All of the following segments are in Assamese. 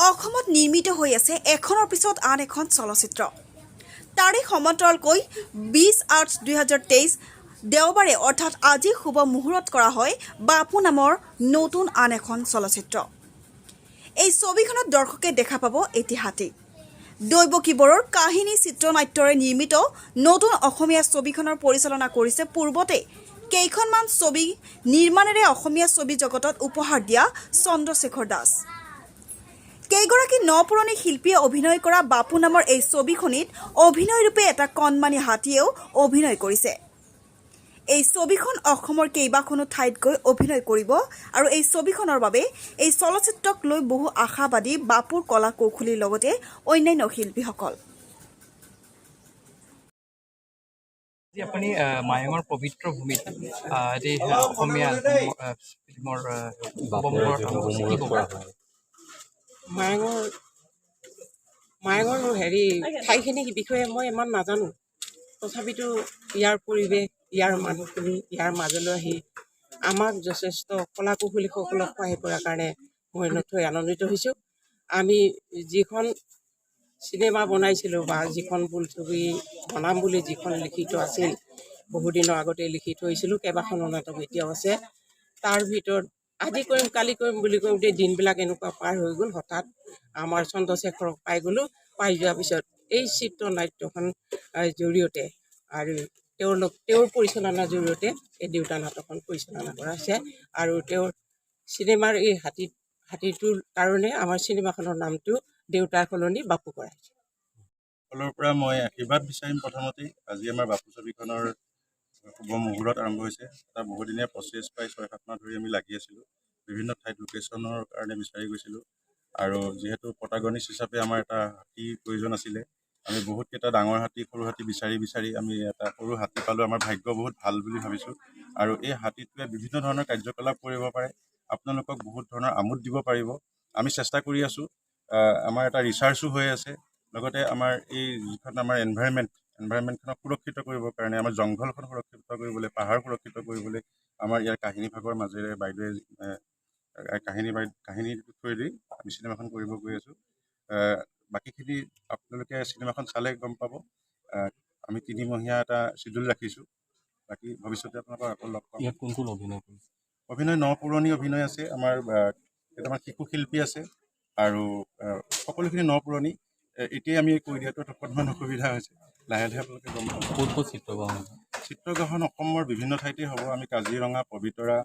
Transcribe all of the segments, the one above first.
অসমত নিৰ্মিত হৈ আছে এখনৰ পিছত আন এখন চলচ্চিত্ৰ। তাৰে সমান্তৰালকৈ 20/8/2023 দেওবাৰে অৰ্থাৎ আজি শুভ মুহূৰ্তত কৰা হয় বাপু নামৰ নতুন আন এখন চলচ্চিত্ৰ। এই ছবিখনত দৰ্শকে দেখা পাব এটি হাতী। দৈৱকী বড়োৰ কাহিনী চিত্ৰনাট্যৰে নিৰ্মিত নতুন অসমীয়া ছবিখনৰ পৰিচালনা কৰিছে পূৰ্বতে কেইখনমান ছবি নিৰ্মাণেৰে অসমীয়া ছবি জগতত উপহাৰ দিয়া চন্দ্ৰশেখৰ দাস। কেইগৰাকী নপুৰণি শিল্পীয়ে অভিনয় কৰা বাপু নামৰ এই ছবিখনিত অভিনয়ৰূপে এটা কণমানি হাতীয়েও অভিনয় কৰিছে। এই ছবিখন অসমৰ কেইবাখনো ঠাইত গৈ অভিনয় কৰিব আৰু এই ছবিখনৰ বাবে এই চলচ্চিত্ৰক লৈ বহু আশাবাদী বাপুৰ কলা কৌশলীৰ লগতে অন্যান্য শিল্পীসকল। আপুনি মায়ঙৰ পবিত্ৰ ভূমিত এটি অসমীয়া ফিল্মৰ মায়ঙৰ ঠাইখিনিৰ বিষয়ে মই ইমান নাজানো, তথাপিতো ইয়াৰ পৰিৱেশ, ইয়াৰ মানুহখিনি ইয়াৰ মাজলৈ আহি আমাক যথেষ্ট কলা কৌশলীসকলক সহায় কৰাৰ কাৰণে মই নথৈ আনন্দিত হৈছোঁ। আমি যিখন চিনেমা বনাইছিলোঁ বা যিখন বোলছবি বনাম বুলি যিখন লিখিত আছিল, বহুদিনৰ আগতে লিখি থৈছিলোঁ, কেইবাখনো নাটক এতিয়াও আছে। তাৰ ভিতৰত আজি কৰিম কালি কৰিম বুলি কওঁতে দিনবিলাক এনেকুৱা পাৰ হৈ গ'ল। হঠাৎ আমাৰ চন্দ্ৰশেখৰক পাই গ'লোঁ। পাই যোৱাৰ পিছত এই চিত্ৰনাট্যখন জৰিয়তে আৰু তেওঁৰ পৰিচালনাৰ জৰিয়তে এই দেউতা নাটকখন পৰিচালনা কৰা হৈছে আৰু তেওঁৰ চিনেমাৰ এই হাতীটোৰ কাৰণে আমাৰ চিনেমাখনৰ নামটো দেউতাৰ সলনি বাপু কৰা হৈছে। সকলোৰে পৰা মই আশীৰ্বাদ বিচাৰিম। প্ৰথমতেই আজি আমাৰ বাপু ছবিখনৰ শুভ মুহূৰ্ত আৰম্ভ হৈছে। এটা বহুদিনীয়া প্ৰচেছ প্ৰায় 6-7 মাহ ধৰি আমি লাগি আছিলোঁ। বিভিন্ন ঠাইত লোকেশ্যনৰ কাৰণে বিচাৰি গৈছিলোঁ আৰু যিহেতু প্ৰটাগনিষ্ট হিচাপে আমাৰ এটা হাতীৰ প্ৰয়োজন আছিলে, আমি বহুতকেইটা ডাঙৰ হাতী সৰু হাতী বিচাৰি আমি এটা সৰু হাতী পালোঁ। আমাৰ ভাগ্য বহুত ভাল বুলি ভাবিছোঁ আৰু এই হাতীটোৱে বিভিন্ন ধৰণৰ কাৰ্যকলাপ কৰিব পাৰে, আপোনালোকক বহুত ধৰণৰ আমোদ দিব পাৰিব। আমি চেষ্টা কৰি আছোঁ। আমাৰ এটা ৰিচাৰ্চো হৈ আছে। লগতে আমাৰ এই যিখন আমাৰ এনভাইৰনমেণ্টখনক সুৰক্ষিত কৰিবৰ কাৰণে, আমাৰ জংঘলখন সুৰক্ষিত কৰিবলৈ, পাহাৰ সুৰক্ষিত কৰিবলৈ আমাৰ ইয়াৰ কাহিনী ভাগৰ মাজেৰে বাইদেৱে কাহিনীটো থৈ দি আমি চিনেমাখন কৰিব গৈ আছোঁ। বাকীখিনি আপোনালোকে চিনেমাখন চালে গম পাব। আমি 3 মহীয়া এটা চিডিউল ৰাখিছোঁ। বাকী ভৱিষ্যতে আপোনালোকক আকৌ লগ পাম। কোন অভিনয় কৰিছে? অভিনয় নপুৰণি অভিনয় আছে, আমাৰ কেইটামান শিশু শিল্পী আছে আৰু সকলোখিনি নপুৰণি। এতিয়াই আমি কৈ দিয়াটো অকণমান অসুবিধা হৈছে, লাহে লাহে আপোনালোকে গম পাব। ক'ত চিত্ৰগ্ৰহণ? চিত্ৰগ্ৰহণ অসমৰ বিভিন্ন ঠাইতেই হ'ব। আমি কাজিৰঙা, পবিতৰা,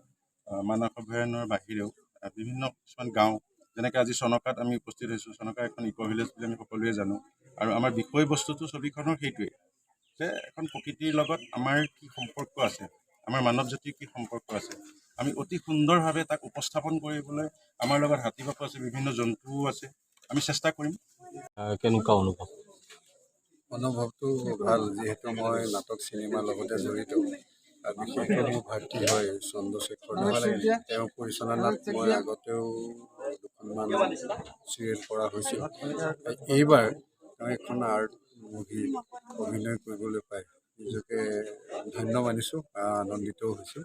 মানস অভয়াৰণ্যৰ বাহিৰেও বিভিন্ন কিছুমান গাঁও, যেনেকৈ আজি চনকাত আমি উপস্থিত হৈছোঁ। চনকা এখন ইক' ভিলেজ বুলি আমি সকলোৱে জানো আৰু আমাৰ বিষয়বস্তুটো ছবিখনৰ সেইটোৱেই যে এখন প্ৰকৃতিৰ লগত আমাৰ কি সম্পৰ্ক আছে, আমাৰ মানৱ জাতিৰ কি সম্পৰ্ক আছে, আমি অতি সুন্দৰভাৱে তাক উপস্থাপন কৰিবলৈ আমাৰ লগত হাতী বাপু আছে, বিভিন্ন জন্তুও আছে। আমি চেষ্টা কৰিম। কেনেকুৱা অনুভৱটো ভাল, যিহেতু মই নাটক চিনেমাৰ লগতে জড়িত। বিশেষকৈ মোৰ ভাতৃ হয় চন্দ্ৰশেখৰ দাস। তেওঁৰ পৰিচালনাত মই আগতেও দুখনমান চিৰিয়েল কৰা হৈছিল। এইবাৰ তেওঁ এখন আৰ্ট মুভিত অভিনয় কৰিবলৈ পাই নিজকে ধন্য মানিছোঁ, আনন্দিতও হৈছোঁ।